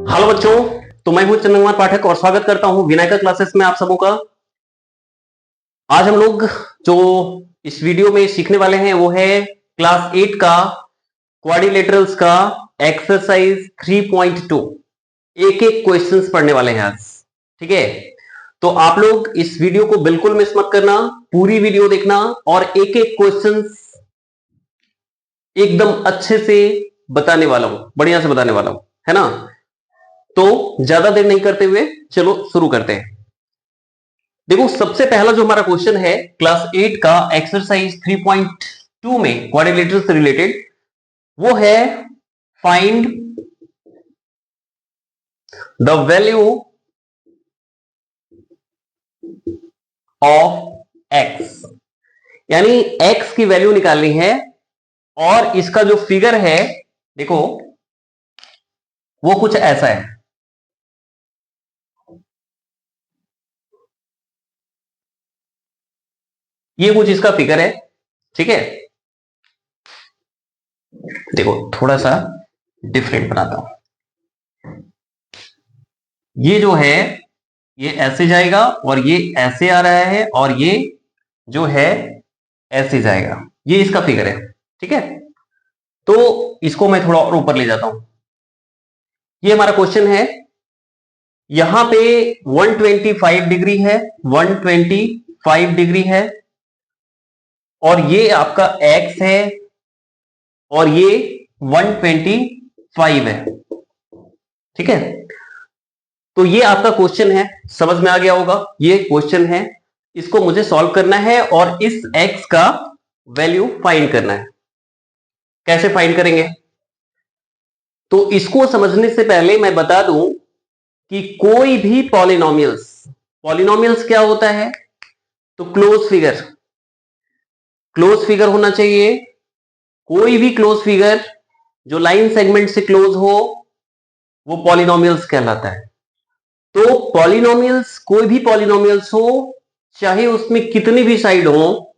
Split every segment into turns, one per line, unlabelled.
Hello बच्चों, तो मैं हूं चंदन कुमार पाठक और स्वागत करता हूं विनायका क्लासेस में आप सबों का। आज हम लोग जो इस वीडियो में सीखने वाले हैं वो है क्लास 8 का क्वाड्रिलेटरल्स का एक्सरसाइज 3.2। एक एक क्वेश्चंस पढ़ने वाले हैं आज। ठीक है, तो आप लोग इस वीडियो को बिल्कुल मिस मत करना, पूरी वीडियो देखना और एक एक क्वेश्चंस एकदम अच्छे से बताने वाला हूं, बढ़िया से बताने वाला हूं, है ना। तो ज्यादा देर नहीं करते हुए चलो शुरू करते हैं। देखो, सबसे पहला जो हमारा क्वेश्चन है क्लास 8 का एक्सरसाइज 3.2 में क्वाड्रिलेटरल से रिलेटेड, वो है find the value of x. यानी एक्स की वैल्यू निकालनी है और इसका जो फिगर है देखो वो कुछ ऐसा है। ये कुछ इसका फिगर है, ठीक है। देखो थोड़ा सा डिफरेंट बनाता हूं। ये जो है ये ऐसे जाएगा और ये ऐसे आ रहा है और ये जो है ऐसे जाएगा, ये इसका फिगर है, ठीक है। तो इसको मैं थोड़ा और ऊपर ले जाता हूं। ये हमारा क्वेश्चन है, यहां पे 125 डिग्री है, 125 डिग्री है और ये आपका x है और ये 125 है, ठीक है। तो ये आपका क्वेश्चन है, समझ में आ गया होगा। ये क्वेश्चन है, इसको मुझे सॉल्व करना है और इस x का वैल्यू फाइंड करना है। कैसे फाइंड करेंगे? तो इसको समझने से पहले मैं बता दूं कि कोई भी पॉलिनोमियल्स क्या होता है? तो क्लोज फिगर होना चाहिए। कोई भी क्लोज फिगर जो लाइन सेगमेंट से क्लोज हो वो पॉलिनोमियल्स कहलाता है। तो पॉलिनोमियल्स, कोई भी पॉलिनोमियल्स हो, चाहे उसमें कितनी भी साइड हो,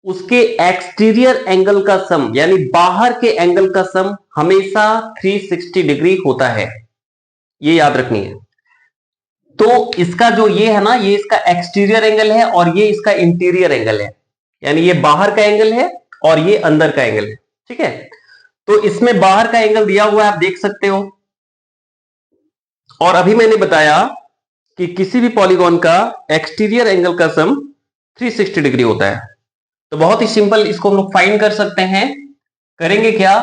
उसके एक्सटीरियर एंगल का सम यानी बाहर के एंगल का सम हमेशा 360 डिग्री होता है, ये याद रखनी है। तो इसका जो ये है ना, ये इसका एक्सटीरियर एंगल है और ये इसका इंटीरियर एंगल है, यानी ये बाहर का एंगल है और ये अंदर का एंगल है, ठीक है। तो इसमें बाहर का एंगल दिया हुआ है, आप देख सकते हो। और अभी मैंने बताया कि किसी भी पॉलीगॉन का एक्सटीरियर एंगल का सम 360 डिग्री होता है। तो बहुत ही सिंपल, इसको हम लोग फाइंड कर सकते हैं। करेंगे क्या?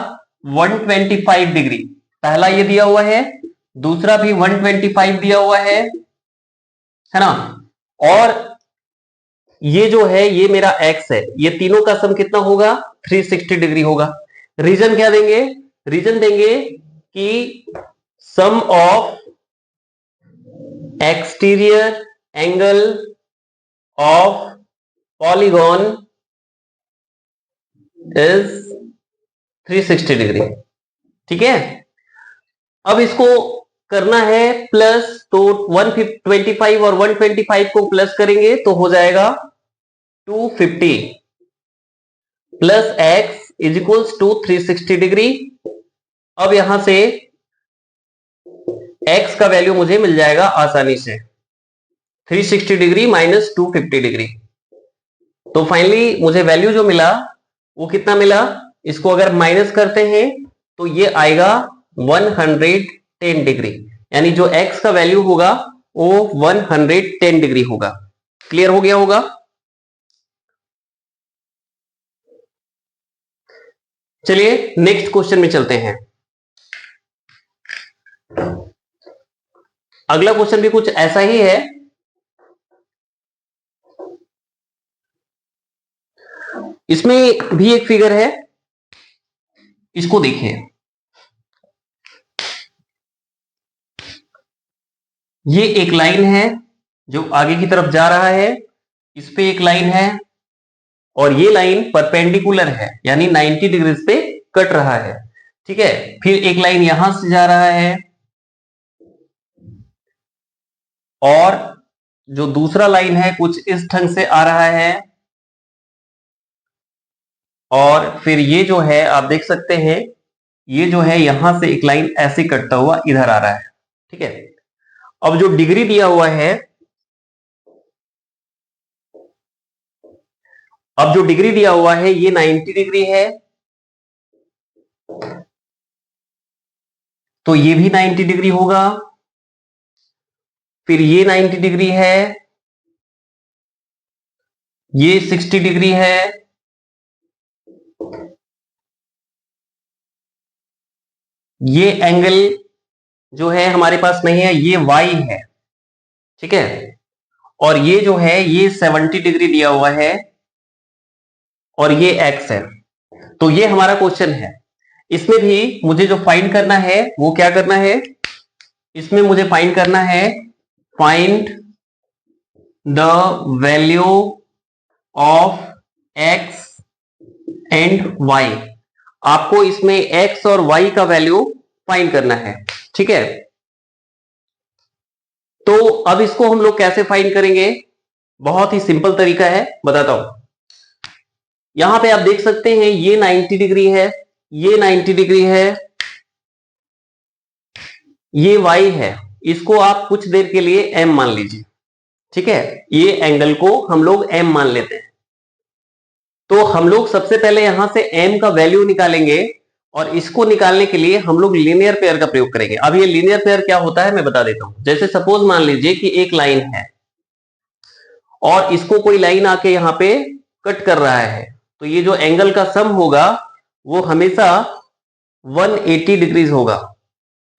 125 डिग्री पहला ये दिया हुआ है, दूसरा भी 125 दिया हुआ है ना। और ये जो है ये मेरा x है, ये तीनों का सम कितना होगा? 360 डिग्री होगा। रीजन क्या देंगे? रीजन देंगे कि sum of exterior angle of polygon is 360 degree, ठीक है। अब इसको करना है प्लस, तो 125 और 125 को प्लस करेंगे तो हो जाएगा 250 plus x is equals to 360 degree. अब यहां से x का वैल्यू मुझे मिल जाएगा आसानी से, 360 डिग्री माइनस 250 डिग्री। तो फाइनली मुझे वैल्यू जो मिला वो कितना मिला? इसको अगर माइनस करते हैं तो ये आएगा 110 डिग्री, यानी जो x का वैल्यू होगा वो 110 डिग्री होगा। क्लियर हो गया होगा? चलिए नेक्स्ट क्वेश्चन में चलते हैं। अगला क्वेश्चन भी कुछ ऐसा ही है। इसमें भी एक फिगर है, इसको देखिए। ये एक लाइन है जो आगे की तरफ जा रहा है, इस पे एक लाइन है और ये लाइन परपेंडिकुलर है, यानी 90 डिग्री पे कट रहा है, ठीक है। फिर एक लाइन यहां से जा रहा है और जो दूसरा लाइन है कुछ इस ढंग से आ रहा है और फिर ये जो है आप देख सकते हैं, ये जो है यहां से एक लाइन ऐसे कटता हुआ इधर आ रहा है, ठीक है। अब जो डिग्री दिया हुआ है, ये 90 डिग्री है, तो ये भी 90 डिग्री होगा। फिर ये 90 डिग्री है, ये 60 डिग्री है, ये एंगल जो है हमारे पास नहीं है, ये y है, ठीक है। और ये जो है ये 70 डिग्री दिया हुआ है और ये x है। तो ये हमारा क्वेश्चन है। इसमें भी मुझे जो फाइंड करना है वो क्या करना है, इसमें मुझे फाइंड करना है, find the value of x and y। आपको इसमें x और y का वैल्यू फाइंड करना है, ठीक है। तो अब इसको हम लोग कैसे फाइंड करेंगे, बहुत ही सिंपल तरीका है, बताता हूं। यहां पे आप देख सकते हैं ये 90 डिग्री है, ये 90 डिग्री है, ये y है, इसको आप कुछ देर के लिए m मान लीजिए, ठीक है। ये एंगल को हम लोग m मान लेते हैं। तो हम लोग सबसे पहले यहां से m का वैल्यू निकालेंगे और इसको निकालने के लिए हम लोग लीनियर पेयर का प्रयोग करेंगे। अब ये लीनियर पेयर क्या होता है मैं बता देता हूं। जैसे सपोज मान लीजिए कि एक लाइन है और इसको कोई लाइन आके यहां पे कट कर रहा है, तो ये जो एंगल का सम होगा वो हमेशा 180 डिग्रीज होगा।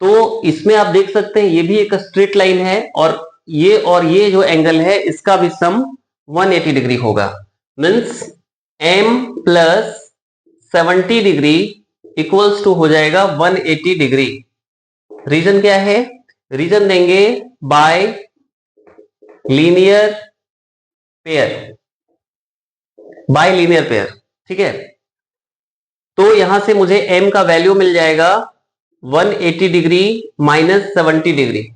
तो इसमें आप देख सकते हैं ये भी एक स्ट्रेट लाइन है और ये जो एंगल है इसका भी सम 180 डिग्री होगा। Means m plus 70 degree equals to हो जाएगा 180 डिग्री। रीजन क्या है, रीजन देंगे बाय लीनियर पेयर, ठीक है। तो यहां से मुझे m का वैल्यू मिल जाएगा 180 डिग्री माइनस 70 डिग्री,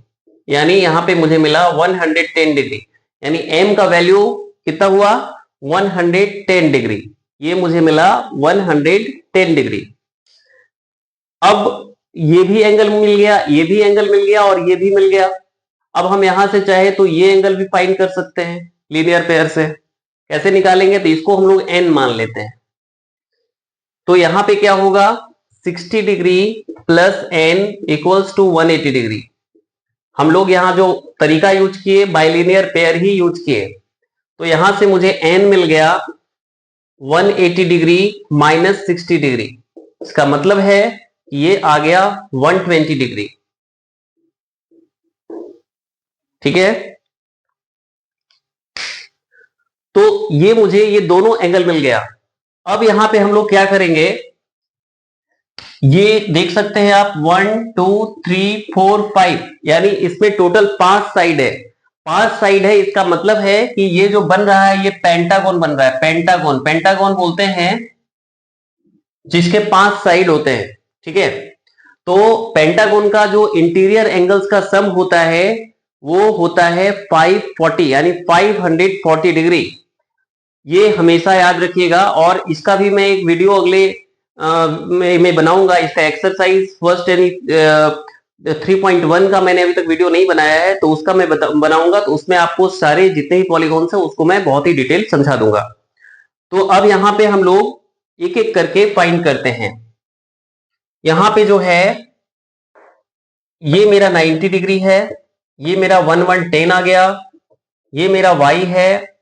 यानी यहां पे मुझे मिला 110 डिग्री, यानी m का वैल्यू कितना हुआ 110 डिग्री, ये मुझे मिला 110 डिग्री। अब ये भी एंगल मिल गया, ये भी एंगल मिल गया और ये भी मिल गया। अब हम यहां से चाहे तो ये एंगल भी फाइंड कर सकते हैं लीनियर पेयर से। कैसे निकालेंगे, तो इसको हम लोग n मान लेते हैं। तो यहां पे क्या होगा 60 degree plus n equals to 180 degree. हम लोग यहां जो तरीका यूज किए बाइलिनियर पेयर ही यूज किए, तो यहां से मुझे n मिल गया 180 डिग्री माइनस 60 डिग्री। इसका मतलब है ये आ गया 120 डिग्री, ठीक है। तो ये मुझे ये दोनों एंगल मिल गया। अब यहां पे हम लोग क्या करेंगे, ये देख सकते हैं आप 1 2 3 4 5, यानी इसमें टोटल 5 साइड है। 5 साइड है, इसका मतलब है कि ये जो बन रहा है ये पेंटागन बन रहा है। पेंटागन बोलते हैं जिसके 5 साइड होते हैं, ठीक है। तो पेंटागन का जो इंटीरियर एंगल्स का सम होता है वो होता है 540, यानी 540 डिग्री। ये हमेशा याद रखिएगा। और इसका भी मैं एक वीडियो अगले मैं बनाऊंगा, इसका एक्सरसाइज फर्स्ट यानी 3.1 का मैंने अभी तक वीडियो नहीं बनाया है, तो उसका मैं बनाऊंगा। तो उसमें आपको सारे जितने भी पॉलीगॉन्स है उसको मैं बहुत ही डिटेल समझा दूंगा। तो अब यहाँ पे हम लोग एक एक करके फाइंड करते हैं। यहां पे जो है ये मेरा 90 डिग्री है, ये मेरा 110 आ गया, ये मेरा y है,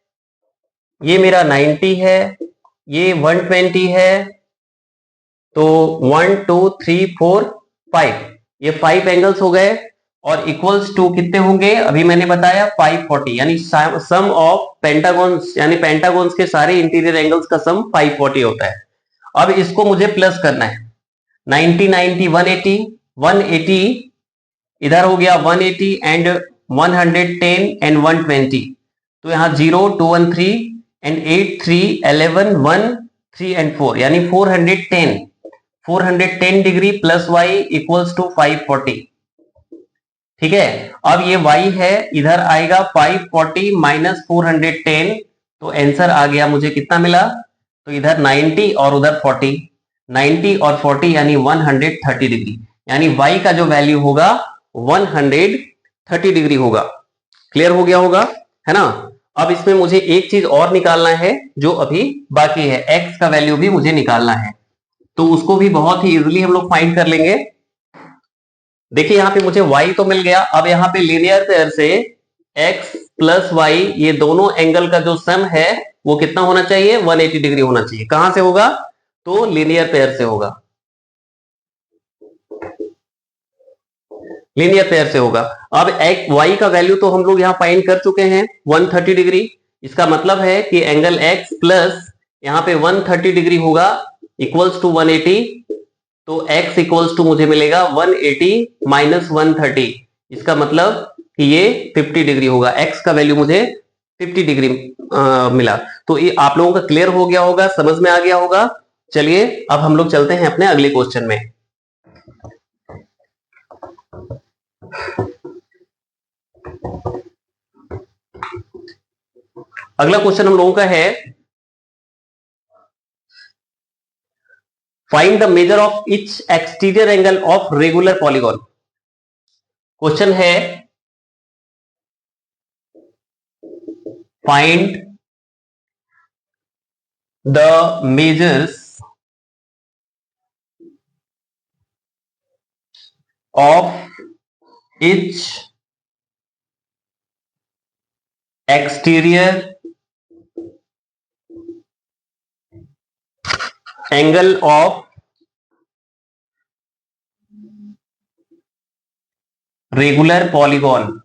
ये मेरा 90 है, ये 120 है। तो 1 2 3 4 5, ये 5 एंगल्स हो गए और इक्वल्स टू कितने होंगे, अभी मैंने बताया 540, यानी सम ऑफ पेंटागॉन्स, यानी पेंटागॉन्स के सारे इंटीरियर एंगल्स का सम 540 होता है। अब इसको मुझे प्लस करना है, 90 90 180, 180 इधर हो गया 180 एंड 110 एंड 120। तो यहाँ 0 2 1 3 एंड 8 3 11 1 3 एंड 4, यानी 410 degree plus y equals to 540, ठीक है। अब ये y है, इधर आएगा 540 माइनस 410, तो आंसर आ गया मुझे कितना मिला, तो इधर 90 और उधर 40 और 40 यानी 130 डिग्री, यानी y का जो वैल्यू होगा 130 डिग्री होगा। क्लियर हो गया होगा, है ना। अब इसमें मुझे एक चीज और निकालना है जो अभी बाकी है, x का वैल्यू भी मुझे निकालना है, तो उसको भी बहुत ही इजीली हम लोग फाइंड कर लेंगे। देखिए यहां पे मुझे y तो मिल गया, अब यहां पे लीनियर पेयर से x प्लस वाई, ये दोनों एंगल का जो सम है वो कितना होना चाहिए, 180 डिग्री होना चाहिए। कहां से होगा, तो लीनियर पेयर से होगा, लीनियर पेयर से होगा। अब y का वैल्यू तो हम लोग यहां फाइंड कर चुके हैं 130 डिग्री। इसका मतलब है कि एंगल x प्लस यहां पे 130 डिग्री होगा इक्वल्स टू 180, तो x इक्वल्स टू मुझे मिलेगा 180 माइनस 130। इसका मतलब कि ये 50 डिग्री होगा, x का वैल्यू मुझे 50 डिग्री मिला। तो ये आप लोगों का क्लियर हो गया होगा, समझ में आ गया होगा। चलिए अब हम लोग चलते हैं अपने अगले क्वेश्चन में। अगला क्वेश्चन हम लोगों का है, find the measure of each exterior angle of regular polygon. Question है find the measures of each exterior angle of regular polygon.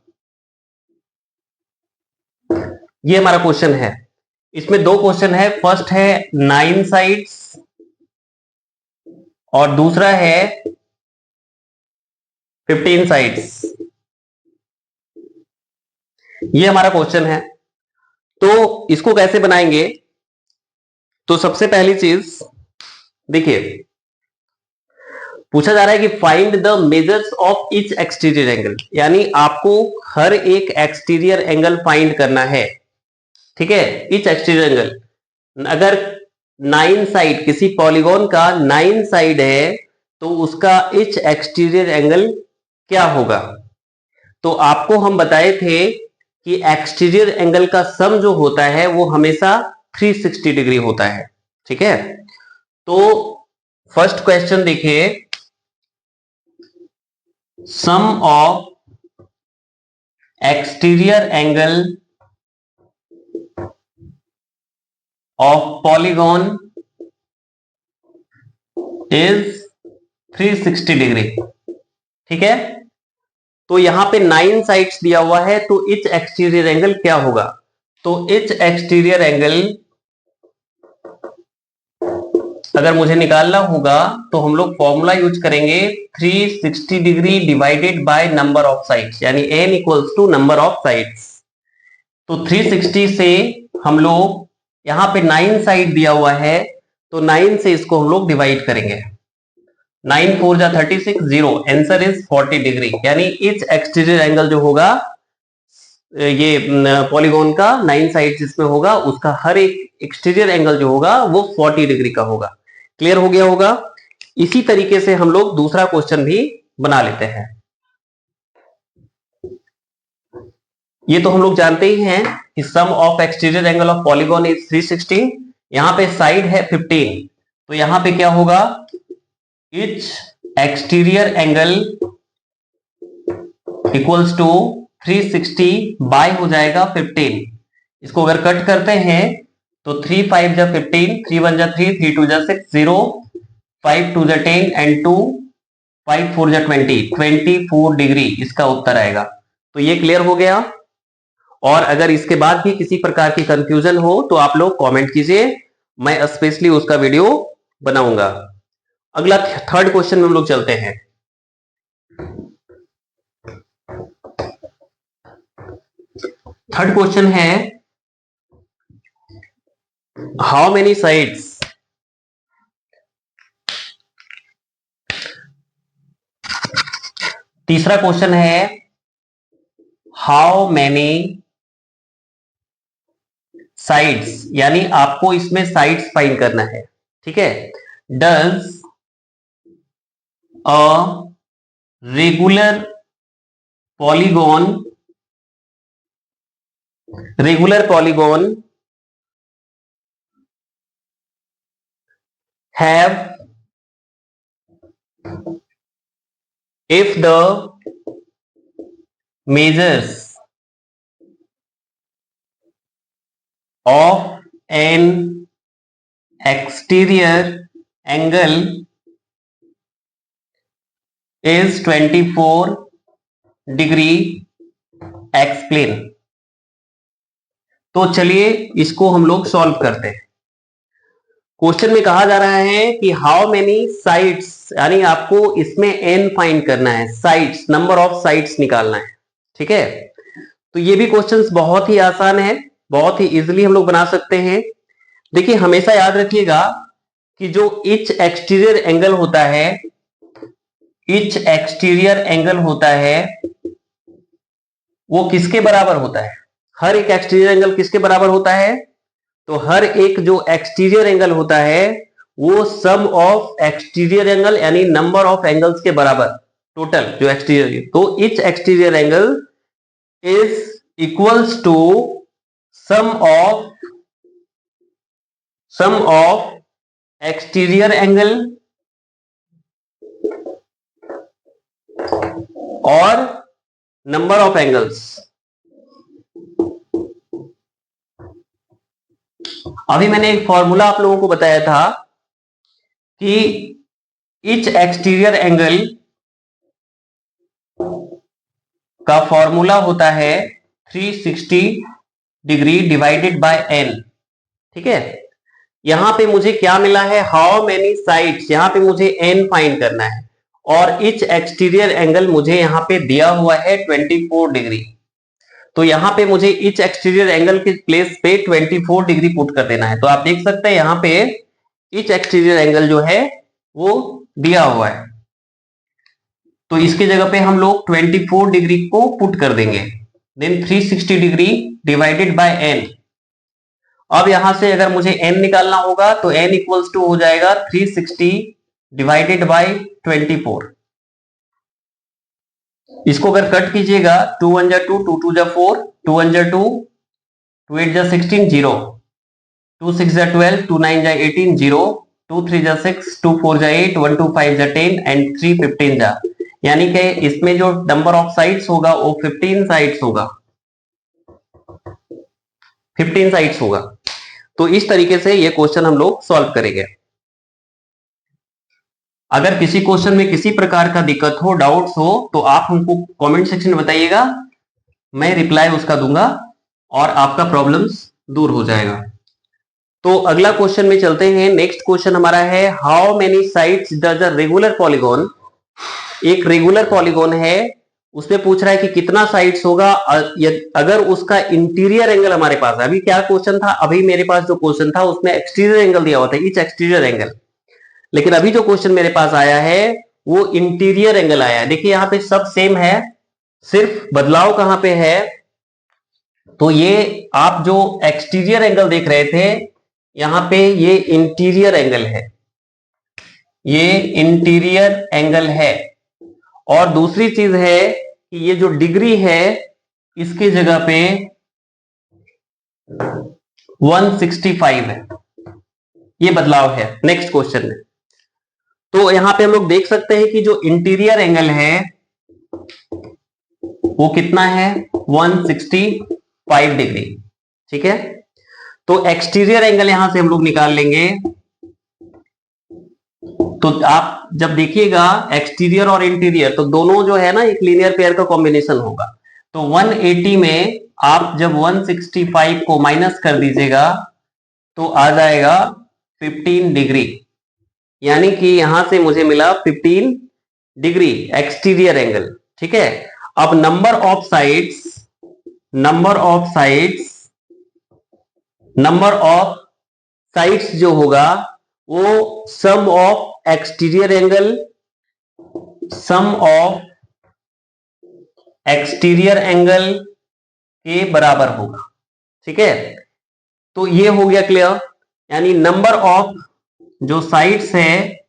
ये हमारा क्वेश्चन है। इसमें दो क्वेश्चन है, फर्स्ट है 9 साइड्स और दूसरा है 15 साइड्स। ये हमारा क्वेश्चन है। तो इसको कैसे बनाएंगे, तो सबसे पहली चीज देखिए, पूछा जा रहा है कि find the measures of each exterior angle, यानी आपको हर एक एक्सटीरियर एंगल फाइंड करना है। ठीक है, ईच एक्सटीरियर एंगल, अगर 9 साइड किसी पॉलीगॉन का 9 साइड है तो उसका ईच एक्सटीरियर एंगल क्या होगा। तो आपको हम बताए थे कि एक्सटीरियर एंगल का सम जो होता है वो हमेशा 360 डिग्री होता है। ठीक है, तो फर्स्ट क्वेश्चन देखिए, sum of exterior angle of polygon is 360 degree. ठीक है, तो यहां पे 9 साइड्स दिया हुआ है, तो इच एक्सटीरियर एंगल क्या होगा, तो इच एक्सटीरियर एंगल अगर मुझे निकालना होगा तो हम लोग फॉर्मूला यूज करेंगे 360 degree divided by number of sides, यानी n equals to number of sides. तो 360 से हम लोग यहां पे 9 साइड दिया हुआ है, तो 9 से इसको हम लोग डिवाइड करेंगे, 9 4 जा 36, 0, आंसर इज 40 डिग्री। यानी इच एक्सटीरियर एंगल जो होगा ये पॉलीगॉन का 9 साइड जिसमें होगा उसका हर एक एक्सटीरियर एंगल जो होगा वो 40 डिग्री का होगा। क्लियर हो गया होगा। इसी तरीके से हम लोग दूसरा क्वेश्चन भी बना लेते हैं। ये तो हम लोग जानते ही हैं कि sum of exterior angle of polygon is 360। यहां पे साइड है 15, तो यहां पे क्या होगा, each exterior angle equals to 360 by हो जाएगा 15। इसको अगर कट करते हैं तो 3 5 जा 15, 3 1 जा 3, 3 2 जा 6, 0, 5 2 जा 10 एंड 2 5 4 जा 20, 24 डिग्री इसका उत्तर आएगा। तो ये क्लियर हो गया। और अगर इसके बाद भी किसी प्रकार की कंफ्यूजन हो तो आप लोग कमेंट कीजिए, मैं स्पेशली उसका वीडियो बनाऊंगा। अगला थर्ड क्वेश्चन में हम लोग चलते हैं। थर्ड क्वेश्चन है, हाउ मेनी साइड्स तीसरा क्वेश्चन है, हाउ मेनी साइड्स, यानी आपको इसमें साइड्स फाइंड करना है। ठीक है, does a regular polygon, regular polygon have if the measures of an exterior angle is 24 degree, explain। तो चलिए इसको हम लोग सॉल्व करते हैं। क्वेश्चन में कहा जा रहा है कि हाउ मेनी साइड्स, यानी आपको इसमें एन फाइंड करना है, साइड्स, नंबर ऑफ साइड्स निकालना है। ठीक है, तो ये भी क्वेश्चंस बहुत ही आसान है, बहुत ही इजीली हम लोग बना सकते हैं। देखिए हमेशा याद रखिएगा कि जो इच एक्सटीरियर एंगल होता है, इच एक्सटीरियर एंगल होता है वो किसके बराबर होता है? हर एक एक्सटीरियर एंगल किसके बराबर होता है? तो हर एक जो एक्सटीरियर एंगल होता है वो सम ऑफ एक्सटीरियर एंगल यानी नंबर ऑफ एंगल्स के बराबर, टोटल जो एक्सटीरियर, तो each exterior angle is equals to sum of exterior angle और नंबर ऑफ एंगल्स। अभी मैंने एक फॉर्मूला आप लोगों को बताया था कि इच एक्सटीरियर एंगल का फॉर्मूला होता है 360 डिग्री डिवाइडेड बाय एन। ठीक है, यहां पे मुझे क्या मिला है? हाउ मेनी साइड्स, यहां पे मुझे एन फाइंड करना है और इच एक्सटीरियर एंगल मुझे यहां पे दिया हुआ है 24 डिग्री। तो यहां पे मुझे इच एक्सटीरियर एंगल के प्लेस पे 24 डिग्री पुट कर देना है। तो आप देख सकते हैं यहां पे इच एक्सटीरियर एंगल जो है वो दिया हुआ है, तो इसकी जगह पे हम लोग 24 डिग्री को पुट कर देंगे, then 360 degree divided by N. अब यहां से अगर मुझे एन निकालना होगा तो एन इक्वल्स टू हो जाएगा 360 डिवाइडेड बाय 24। इसको अगर कट कीजिएगा 2 1 जा 2, 2 2 जा 4, 2 1 जा 2, 2 8 जा 16, 0, 2 6 जा 12, 2 9 जा 18, 0, 2 3 जा 6, 2 4 जा 8, 1 2 5 जा 10 एंड 3 15 जा, यानी कि इसमें जो नंबर ऑफ साइड्स होगा वो 15 साइड्स होगा, 15 साइड्स होगा। तो इस तरीके से ये क्वेश्चन हम लोग सॉल्व करेंगे। अगर किसी क्वेश्चन में किसी प्रकार का दिक्कत हो, डाउट्स हो, तो आप हमको कमेंट सेक्शन में बताइएगा, मैं रिप्लाई उसका दूंगा और आपका प्रॉब्लम्स दूर हो जाएगा। तो अगला क्वेश्चन में चलते हैं। नेक्स्ट क्वेश्चन हमारा है how many sides does a regular polygon. एक रेगुलर पॉलीगॉन है, उसमें पूछ रहा है कि कितना साइड्स होगा अगर उसका इंटीरियर एंगल हमारे पास है। अभी क्या क्वेश्चन था? अभी मेरे पास जो क्वेश्चन था उसमें एक्सटीरियर एंगल दिया हुआ था, इच एक्सटीरियर एंगल, लेकिन अभी जो क्वेश्चन मेरे पास आया है वो इंटीरियर एंगल आया है। देखिए यहां पे सब सेम है, सिर्फ बदलाव कहां पे है? तो ये आप जो एक्सटीरियर एंगल देख रहे थे यहां पे ये इंटीरियर एंगल है, ये इंटीरियर एंगल है। और दूसरी चीज है कि ये जो डिग्री है इसकी जगह पे 165 है, ये बदलाव है नेक्स्ट क्वेश्चन में। तो यहां पे हम लोग देख सकते हैं कि जो इंटीरियर एंगल है वो कितना है? 165 डिग्री। ठीक है, तो एक्सटीरियर एंगल यहां से हम लोग निकाल लेंगे। तो आप जब देखिएगा एक्सटीरियर और इंटीरियर तो दोनों जो है ना एक लीनियर पेयर का कॉम्बिनेशन होगा। तो 180 में आप जब 165 को माइनस कर दीजिएगा तो आ जाएगा 15 डिग्री, यानी कि यहां से मुझे मिला 15 डिग्री एक्सटीरियर एंगल। ठीक है, अब नंबर ऑफ साइड्स जो होगा वो सम ऑफ एक्सटीरियर एंगल के बराबर होगा। ठीक है, तो ये हो गया क्लियर, यानी नंबर ऑफ जो साइड्स है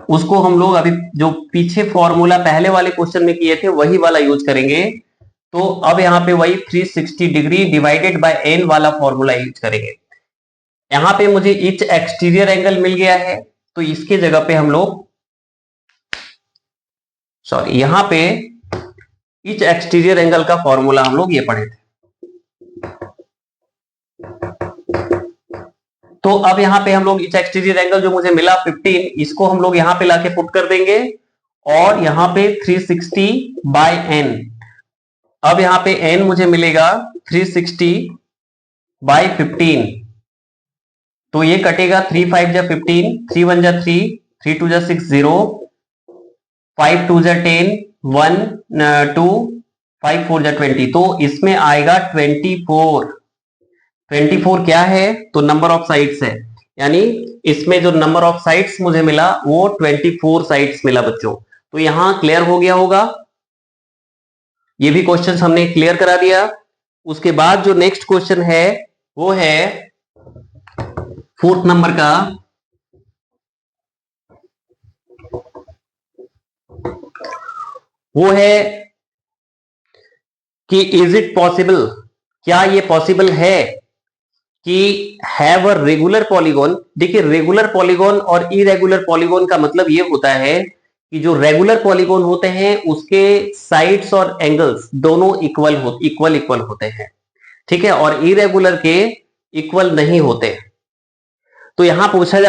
उसको हम लोग अभी जो पीछे फॉर्मूला पहले वाले क्वेश्चन में किए थे वही वाला यूज करेंगे। तो अब यहाँ पे वही 360 डिग्री डिवाइडेड बाय एन वाला फॉर्मूला यूज करेंगे। यहाँ पे मुझे इच एक्सटीरियर एंगल मिल गया है, तो इसके जगह पे हम लोग यहाँ पे इच एक्सटीरियर एंगल का फॉर्मूला हम लोग ये पढ़े थे। तो अब यहाँ पे हम लोग इच एक्सटीरियर एंगल जो मुझे मिला 15, इसको हम लोग यहाँ पे लाके पुट कर देंगे और यहाँ पे 360 बाय एन। अब यहाँ पे एन मुझे मिलेगा 360 बाय 15, तो ये कटेगा 3 5 जा 15, 3 1 जा 3, 3 2 जा 6 0, 5 2 जा 10, 1 2, 5 4 जा 20, तो इसमें आएगा 24। 24 क्या है? तो नंबर ऑफ साइड्स है, यानी इसमें जो नंबर ऑफ साइड्स मुझे मिला वो 24 साइड्स मिला बच्चों। तो यहां क्लियर हो गया होगा, ये भी क्वेश्चन हमने क्लियर करा दिया। उसके बाद जो नेक्स्ट क्वेश्चन है वो है 4th नंबर का। वो है कि इज इट पॉसिबल, क्या ये पॉसिबल है कि हैव अ रेगुलर पॉलीगॉन। देखिए रेगुलर पॉलीगॉन और इरेगुलर पॉलीगॉन का मतलब ये होता है कि जो रेगुलर पॉलीगॉन होते हैं उसके साइड्स और एंगल्स दोनों इक्वल होते हैं, ठीक है, और इरेगुलर के इक्वल नहीं होते। तो यहां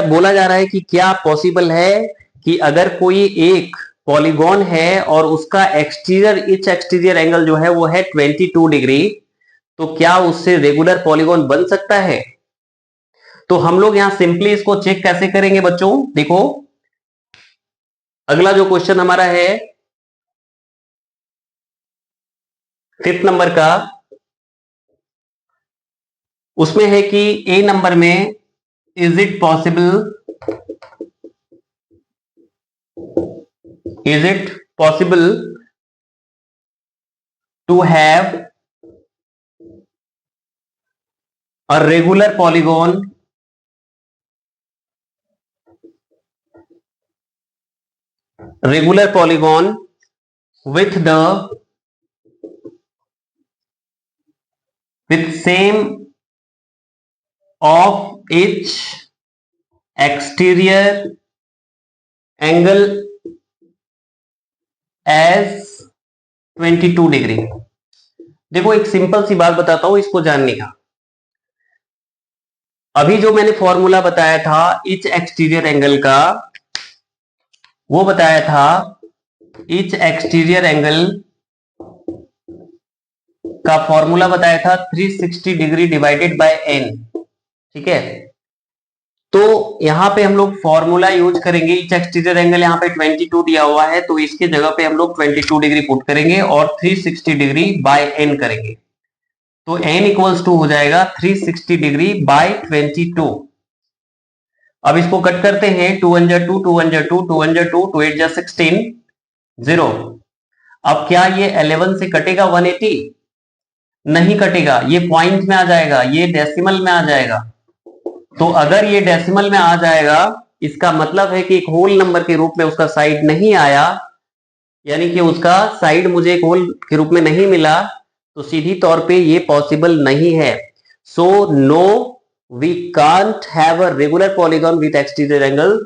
बोला जा रहा है कि क्या पॉसिबल है कि अगर कोई एक पॉलीगॉन है और उसका इच एक्सटीरियर एंगल जो है वो है 22 डिग्री, तो क्या उससे रेगुलर पॉलीगॉन बन सकता है? तो हम लोग यहां सिंपली इसको चेक कैसे करेंगे बच्चों, देखो अगला जो क्वेश्चन हमारा है 5th नंबर का, उसमें है कि ए नंबर में is it possible to have a regular polygon with same of each exterior angle as 22 degree. देखो एक सिंपल सी बात बताता हूं इसको जानने का। अभी जो मैंने फॉर्मूला बताया था इच एक्सटीरियर एंगल का, वो बताया था इच एक्सटीरियर एंगल का फॉर्मूला बताया था 360 डिग्री डिवाइडेड बाय एन, ठीक है। तो यहां पे हम लोग फॉर्मूला यूज करेंगे, इच एक्सटीरियर एंगल यहां पे 22 दिया हुआ है, तो इसके जगह पे हम लोग 22 डिग्री पुट करेंगे और 360 डिग्री बाय एन करेंगे, तो एन इक्वल्स टू हो जाएगा 360 डिग्री बाय 22। अब इसको कट करते हैं, 2 1 जा 2, 2 1 जा 2, 2 1 जा 2, 2 8 जा 16, 0। अब क्या ये 11 से कटेगा 180? नहीं कटेगा, ये पॉइंट में आ जाएगा, ये डेसिमल में आ जाएगा। तो अगर ये डेसिमल में आ जाएगा इसका मतलब है कि एक होल नंबर के रूप में उसका साइड नहीं आया, यानी कि उसका साइड मुझे एक होल के रूप में नहीं मिला, तो सीधी तौर पे ये पॉसिबल नहीं है। So no, we can't have a regular polygon with exterior angle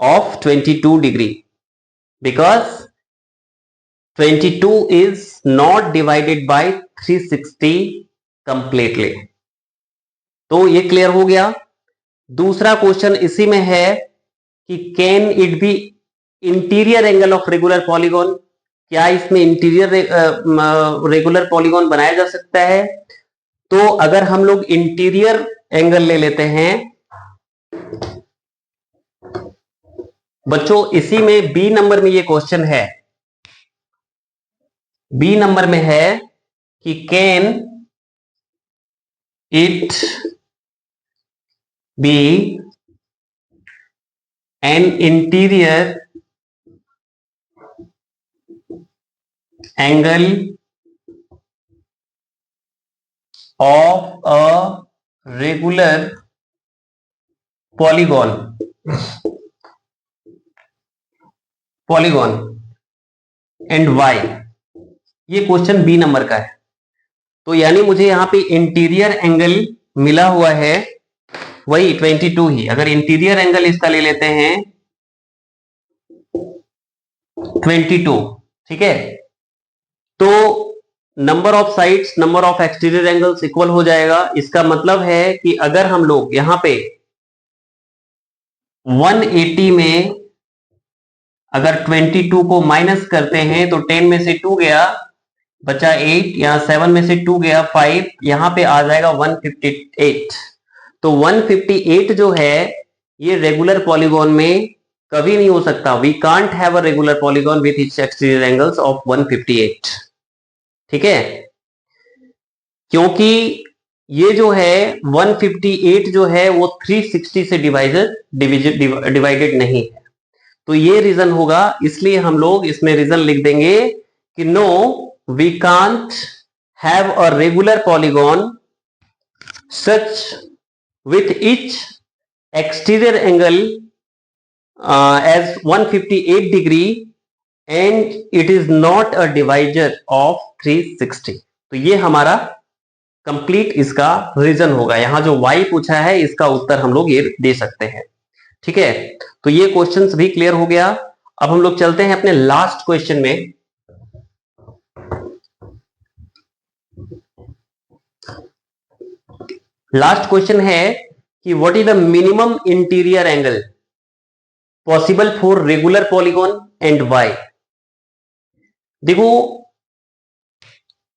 of 22 degree because 22 is not divided by 360 completely। तो ये क्लियर हो गया। दूसरा क्वेश्चन इसी में है कि can it B interior angle of regular polygon, क्या इसमें इंटीरियर रेगुलर पॉलीगॉन बनाया जा सकता है? तो अगर हम लोग इंटीरियर एंगल ले लेते हैं बच्चों, इसी में बी नंबर में ये क्वेश्चन है, बी नंबर में है कि can it be an interior angle of a regular polygon. Polygon and why, ये क्वेश्चन बी नंबर का है। तो यानी मुझे यहां पे इंटीरियर एंगल मिला हुआ है वही 22 ही। अगर इंटीरियर एंगल इसका ले लेते हैं 22, ठीक है, तो number of sides number of exterior angles equal हो जाएगा। इसका मतलब है कि अगर हम लोग यहां पे 180 में अगर 22 को माइनस करते हैं तो 10 में से 2 गया, बचा 8, यहां 7 में से 2 गया 5, यहां पे आ जाएगा 158। तो 158 जो है ये रेगुलर पॉलीगॉन में कभी नहीं हो सकता। We can't have a regular polygon with its exterior angles of 158, ठीक है, क्योंकि ये जो है 158 जो है वो 360 से डिवाइडेड नहीं है। तो ये रीजन होगा, इसलिए हम लोग इसमें रीजन लिख देंगे कि no we can't have a regular polygon such with each exterior angle as 158 degree and it is not a divisor of 360। तो ये हमारा कंप्लीट इसका रीजन होगा। यहां जो y पूछा है इसका उत्तर हम लोग ये दे सकते हैं, ठीक है। तो ये क्वेश्चंस भी क्लियर हो गया। अब हम लोग चलते हैं अपने लास्ट क्वेश्चन में। लास्ट क्वेश्चन है कि what is the minimum interior angle possible for regular polygon and why. देखो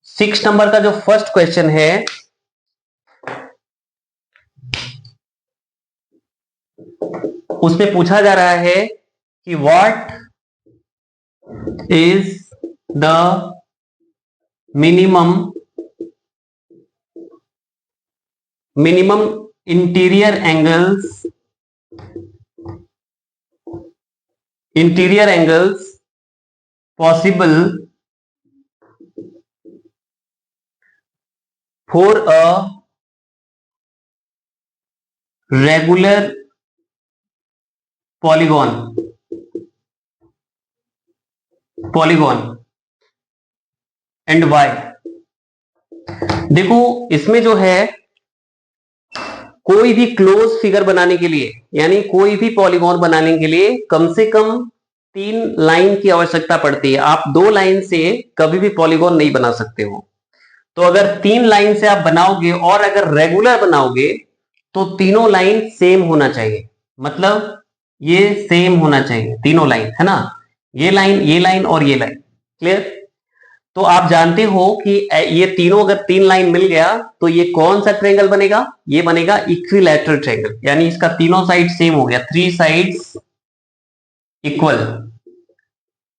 6 नंबर का जो फर्स्ट क्वेश्चन है उसमें पूछा जा रहा है कि what is the minimum interior angles possible for a regular polygon and why. देखो इसमें जो है कोई भी क्लोज फिगर बनाने के लिए यानी कोई भी पॉलीगॉन बनाने के लिए कम से कम 3 लाइन की आवश्यकता पड़ती है। आप 2 लाइन से कभी भी पॉलीगॉन नहीं बना सकते हो। तो अगर 3 लाइन से आप बनाओगे और अगर रेगुलर बनाओगे तो तीनों लाइन सेम होना चाहिए, मतलब ये सेम होना चाहिए तीनों लाइन, है ना, ये लाइन और ये लाइन। क्लियर। तो आप जानते हो कि ये तीनों अगर 3 लाइन मिल गया तो ये कौन सा ट्रायंगल बनेगा, ये बनेगा इक्विलैटरल ट्रायंगल, यानी इसका तीनों साइड सेम हो गया, 3 साइड्स इक्वल।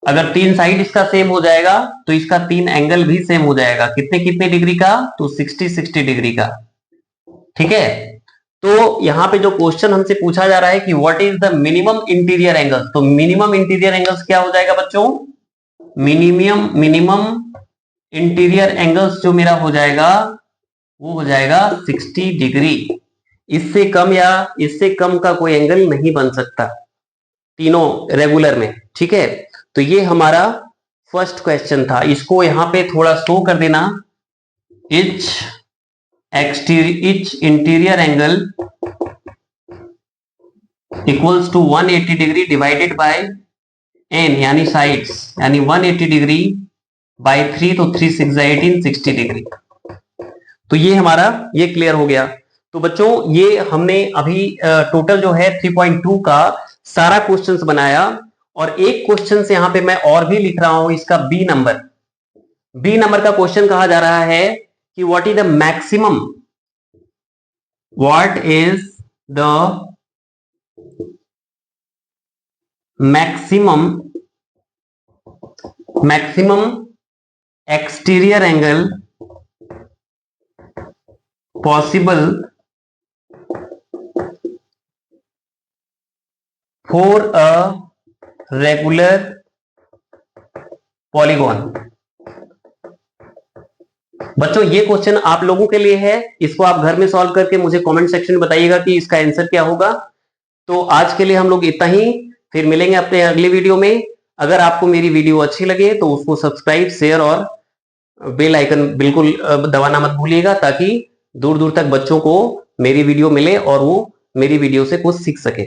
अगर 3 साइड इसका सेम हो जाएगा तो इसका 3 एंगल भी सेम हो जाएगा। कितने कितने डिग्री का, तो 60 डिग्री का, ठीक है। तो यहां पे जो क्वेश्चन हमसे पूछा जा रहा है कि what is the minimum interior angles, तो मिनिमम इंटीरियर एंगल्स क्या हो जाएगा बच्चों, मिनिमम इंटीरियर एंगल्स जो मेरा हो जाएगा वो हो जाएगा 60 डिग्री। इससे कम या इससे कम का कोई एंगल नहीं बन सकता तीनों रेगुलर में, ठीक है। तो ये हमारा फर्स्ट क्वेश्चन था। इसको यहां पे थोड़ा शो कर देना, each interior angle equals to 180 degree divided by N यानी साइड्स, यानी 180 डिग्री बाय 3, तो 3 6 18 60 डिग्री। तो ये हमारा ये क्लियर हो गया। तो बच्चों ये हमने अभी टोटल जो है 3.2 का सारा क्वेश्चंस बनाया, और एक क्वेश्चन से यहां पे मैं और भी लिख रहा हूं, इसका बी नंबर का क्वेश्चन कहा जा रहा है कि what is the maximum exterior angle possible for a regular polygon. बच्चों ये क्वेश्चन आप लोगों के लिए है, इसको आप घर में सॉल्व करके मुझे कमेंट सेक्शन में बताइएगा कि इसका आंसर क्या होगा। तो आज के लिए हम लोग इतना ही, फिर मिलेंगे अपने अगली वीडियो में। अगर आपको मेरी वीडियो अच्छी लगे तो उसको सब्सक्राइब, शेयर और बेल आइकन बिल्कुल दबाना मत भूलिएगा, ताकि दूर दूर तक बच्चों को मेरी वीडियो मिले और वो मेरी वीडियो से कुछ सीख सके।